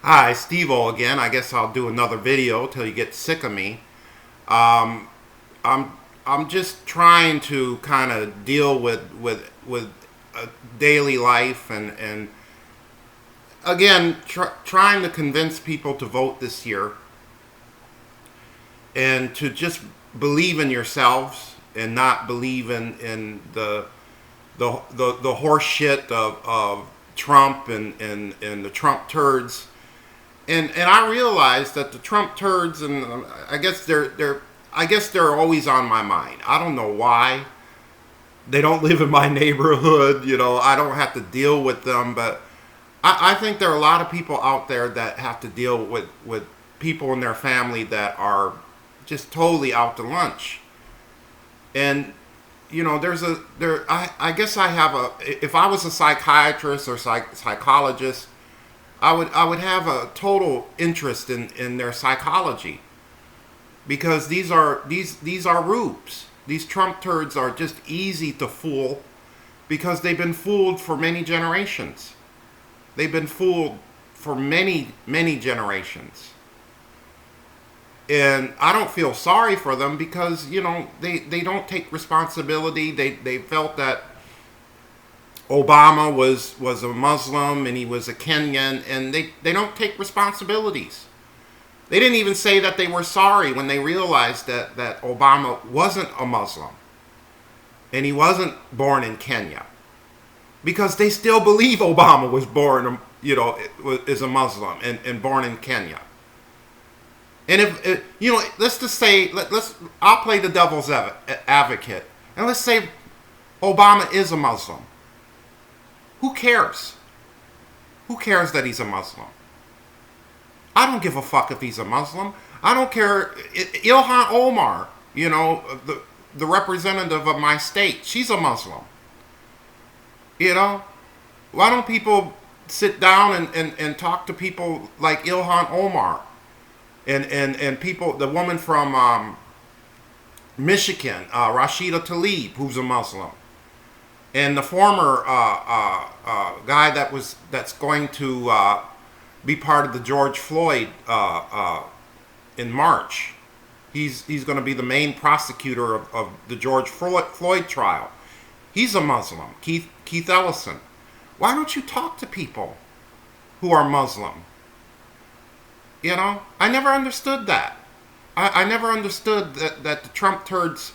Hi, Stevo again. I guess I'll do another video till you get sick of me. Um, I'm I'm just trying to kind of deal with daily life and again trying to convince people to vote this year and to just believe in yourselves and not believe in the horse shit of Trump and the Trump turds. And I realize that the Trump turds, and I guess they're always on my mind. I don't know why. They don't live in my neighborhood, I don't have to deal with them, but I think there are a lot of people out there that have to deal with people in their family that are just totally out to lunch. And I guess I have a if I was a psychiatrist or psychologist, I would have a total interest in their psychology, because these are rubes. These Trump turds are just easy to fool because they've been fooled for many generations. They've been fooled for many generations. And I don't feel sorry for them because, they don't take responsibility. They felt that Obama was a Muslim and he was a Kenyan, and they don't take responsibilities. They didn't even say that they were sorry when they realized that Obama wasn't a Muslim and he wasn't born in Kenya, because they still believe Obama was born, is a Muslim and born in Kenya. And let's just say, I'll play the devil's advocate, and let's say Obama is a Muslim. Who cares? Who cares that he's a Muslim? I don't give a fuck if he's a Muslim. I don't care. Ilhan Omar, the representative of my state, she's a Muslim. Why don't people sit down and talk to people like Ilhan Omar and people, the woman from Michigan, Rashida Tlaib, who's a Muslim, and the former guy that's going to be part of the George Floyd in March. He's going to be the main prosecutor of the George Floyd trial. He's a Muslim, Keith Ellison. Why don't you talk to people who are Muslim? I never understood that. I never understood that the Trump turds,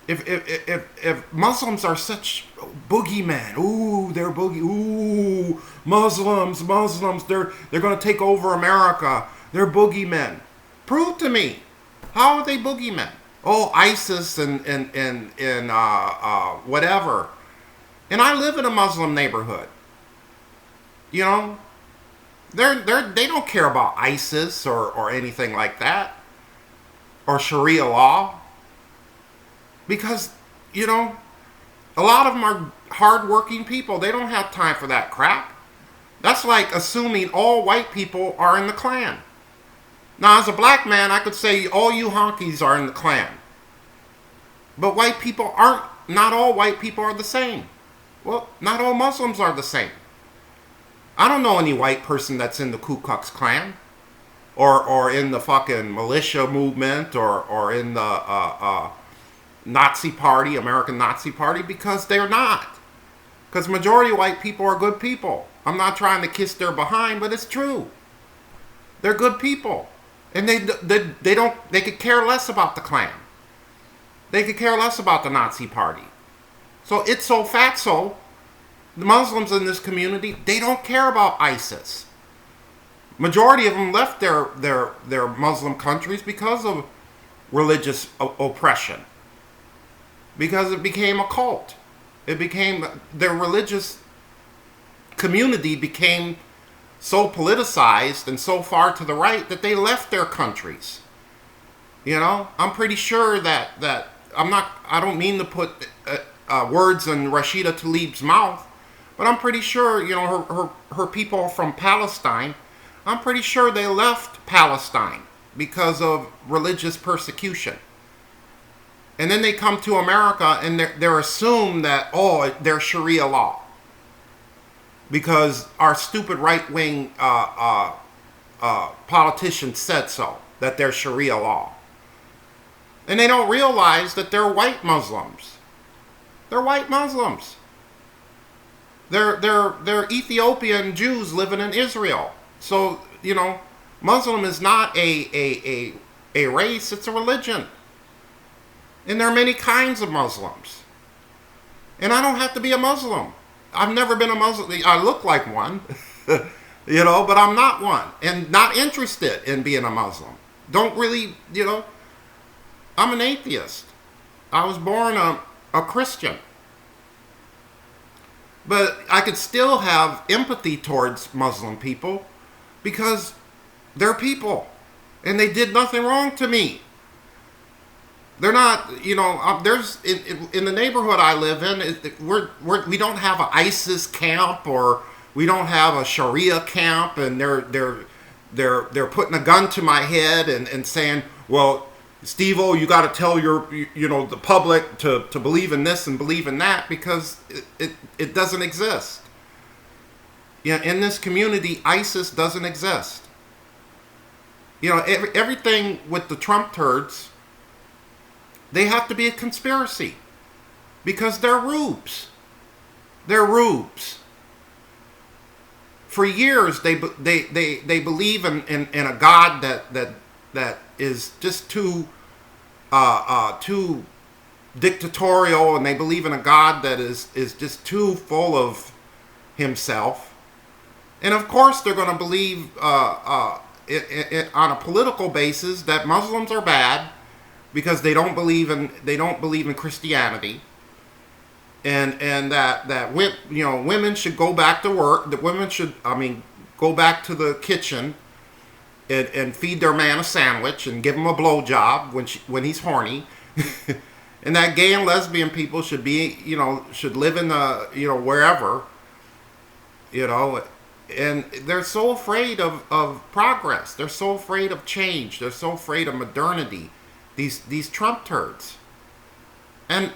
if Muslims are such boogeymen, they're Muslims, they're going to take over America, they're boogeymen. Prove to me, how are they boogeymen? ISIS and whatever. And I live in a Muslim neighborhood. They don't care about ISIS or anything like that, or Sharia law, because a lot of them are hardworking people. They don't have time for that crap. That's like assuming all white people are in the Klan. Now, as a black man, I could say all you honkies are in the Klan. But white people aren't. Not all white people are the same. Well, not all Muslims are the same. I don't know any white person that's in the Ku Klux Klan, or in the fucking militia movement, or in the Nazi Party, American Nazi Party, because they're not. Because majority of white people are good people. I'm not trying to kiss their behind, but it's true. They're good people, and they could care less about the Klan. They could care less about the Nazi Party. So it's so fatso. The Muslims in this community, they don't care about ISIS. Majority of them left their Muslim countries because of religious oppression. Because it became a cult. Their religious community became so politicized and so far to the right that they left their countries. I'm pretty sure that I don't mean to put words in Rashida Tlaib's mouth, but I'm pretty sure, her people from Palestine, I'm pretty sure they left Palestine because of religious persecution. And then they come to America and they're assumed that, they're Sharia law. Because our stupid right-wing politicians said so, that they're Sharia law. And they don't realize that they're white Muslims. They're white Muslims. They're Ethiopian Jews living in Israel. So, Muslim is not a race, it's a religion. And there are many kinds of Muslims. And I don't have to be a Muslim. I've never been a Muslim. I look like one, but I'm not one. And not interested in being a Muslim. Don't really, I'm an atheist. I was born a Christian. But I could still have empathy towards Muslim people because they're people. And they did nothing wrong to me. They're not, there's, in the neighborhood I live in, we don't have an ISIS camp or we don't have a Sharia camp and they're putting a gun to my head and saying, well, Stevo, you got to tell the public to believe in this and believe in that because it doesn't exist. In this community, ISIS doesn't exist. Everything with the Trump turds, they have to be a conspiracy because they're rubes. They're rubes. For years, they believe in a God that is just too dictatorial, and they believe in a God that is just too full of himself. And of course, they're going to believe on a political basis that Muslims are bad because they don't believe in Christianity, and that women should go back to work. That women should go back to the kitchen and feed their man a sandwich and give him a blowjob when he's horny, and that gay and lesbian people should live in wherever, and they're so afraid of progress. They're so afraid of change. They're so afraid of modernity. These Trump turds, and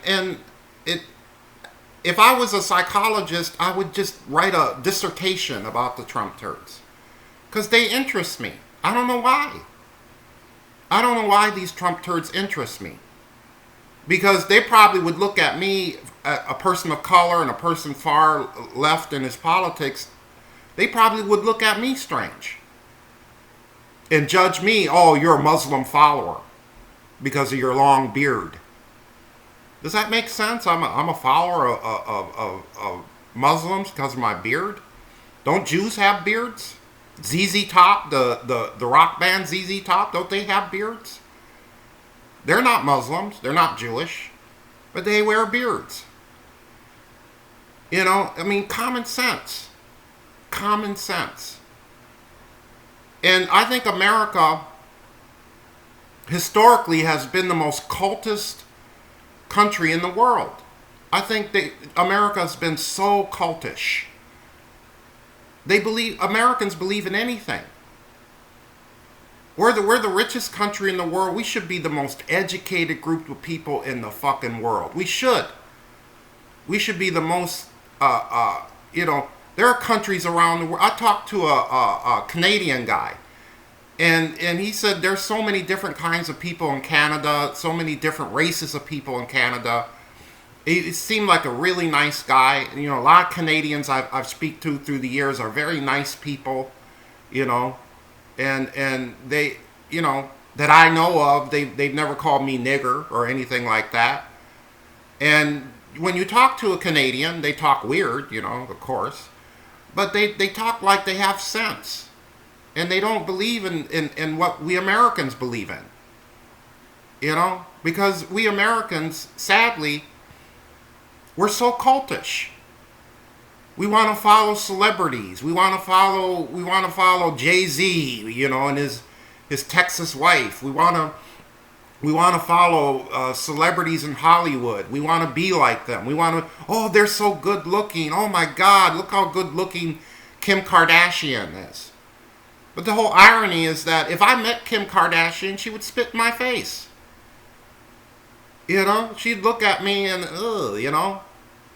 if I was a psychologist, I would just write a dissertation about the Trump turds because they interest me. I don't know why. I don't know why these Trump turds interest me. Because they probably would look at me, a person of color and a person far left in his politics, they probably would look at me strange. And judge me, oh, you're a Muslim follower because of your long beard. Does that make sense? I'm a follower of Muslims because of my beard? Don't Jews have beards? ZZ Top, the rock band ZZ Top, don't they have beards? They're not Muslims, they're not Jewish, but they wear beards. Common sense. Common sense. And I think America historically has been the most cultist country in the world. I think America has been so cultish. Americans believe in anything. We're the richest country in the world. We should be the most educated group of people in the fucking world. We should. We should be the most, there are countries around the world. I talked to a Canadian guy, and he said there's so many different kinds of people in Canada, so many different races of people in Canada. It seemed like a really nice guy. A lot of Canadians I've speak to through the years are very nice people, and they, that I know of, they've never called me nigger or anything like that. And when you talk to a Canadian, they talk weird, of course, but they talk like they have sense, and they don't believe in what we Americans believe in, because we Americans, sadly, we're so cultish. We want to follow celebrities. We want to follow Jay-Z, and his Texas wife. We want to follow celebrities in Hollywood. We want to be like them. We want to. Oh, they're so good looking. Oh my God, look how good looking Kim Kardashian is. But the whole irony is that if I met Kim Kardashian, she would spit in my face. She'd look at me and,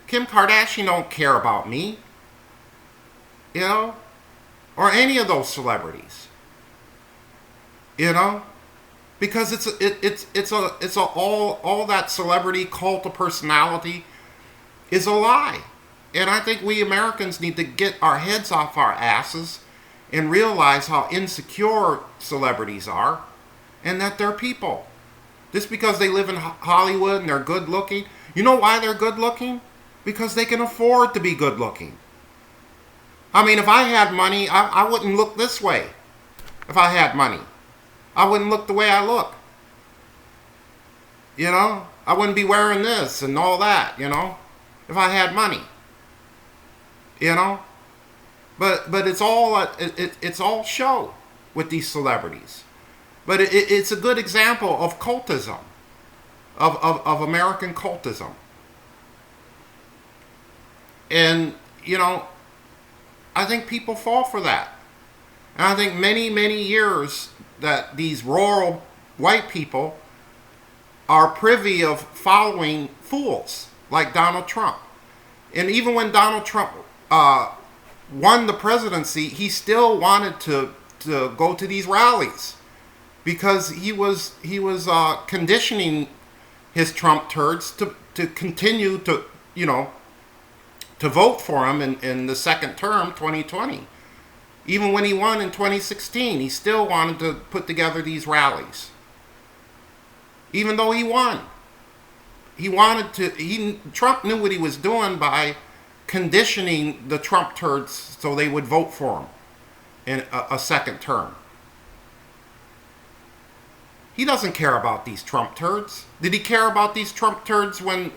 Kim Kardashian don't care about me. Or any of those celebrities. You know, because it's a all that celebrity cult of personality is a lie. And I think we Americans need to get our heads off our asses and realize how insecure celebrities are and that they're people. Just because they live in Hollywood and they're good looking. You know why they're good looking? Because they can afford to be good looking. I mean, if I had money, I wouldn't look this way. If I had money, I wouldn't look the way I look. You know, I wouldn't be wearing this and all that, you know, if I had money. You know, but it's all it's all show with these celebrities. But it's a good example of cultism, of American cultism. And, you know, I think people fall for that. And I think many years that these rural white people are privy of following fools like Donald Trump. And even when Donald Trump won the presidency, he still wanted to go to these rallies because he was conditioning his Trump turds to continue to, you know, to vote for him in the second term, 2020. Even when he won in 2016, he still wanted to put together these rallies. Even though he won. Trump knew what he was doing by conditioning the Trump turds so they would vote for him in a second term. He doesn't care about these Trump turds. Did he care about these Trump turds when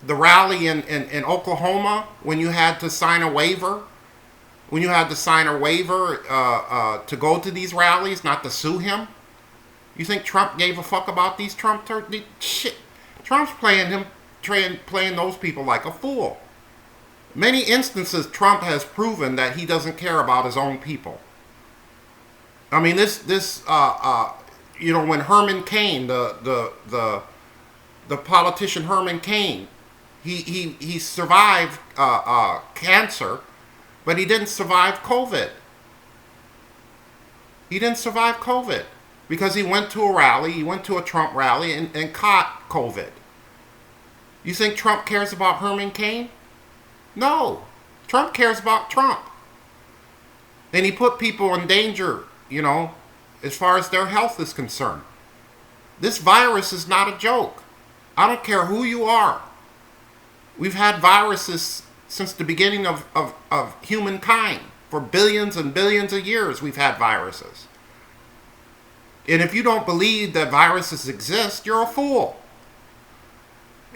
the rally in Oklahoma, when you had to sign a waiver? When you had to sign a waiver to go to these rallies, not to sue him? You think Trump gave a fuck about these Trump turds? Shit. Trump's playing those people like a fool. Many instances, Trump has proven that he doesn't care about his own people. I mean, you know, when Herman Cain, the politician Herman Cain, he survived cancer, but he didn't survive COVID. He didn't survive COVID because he went to a rally, he went to a Trump rally and caught COVID. You think Trump cares about Herman Cain? No. Trump cares about Trump. And he put people in danger, you know, as far as their health is concerned. This virus is not a joke. I don't care who you are. We've had viruses since the beginning of humankind. For billions and billions of years, we've had viruses. And if you don't believe that viruses exist, you're a fool.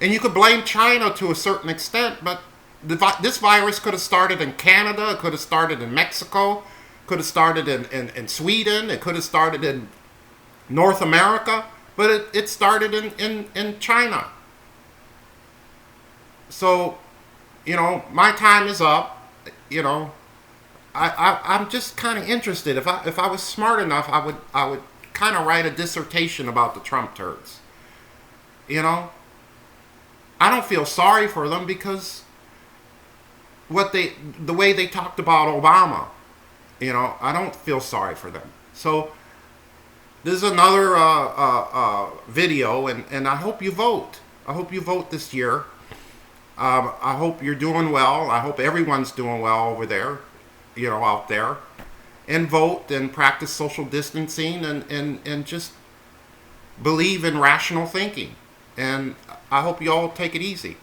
And you could blame China to a certain extent, but this virus could have started in Canada, it could have started in Mexico, could have started in Sweden, it could have started in North America, but it started in China. So, you know, my time is up. You know, I'm just kind of interested. If I was smart enough, I would kind of write a dissertation about the Trump turds. You know, I don't feel sorry for them because the way they talked about Obama, you know, I don't feel sorry for them. So this is another video, and I hope you vote. I hope you vote this year. I hope you're doing well. I hope everyone's doing well over there, you know, out there. And vote and practice social distancing and just believe in rational thinking. And I hope you all take it easy.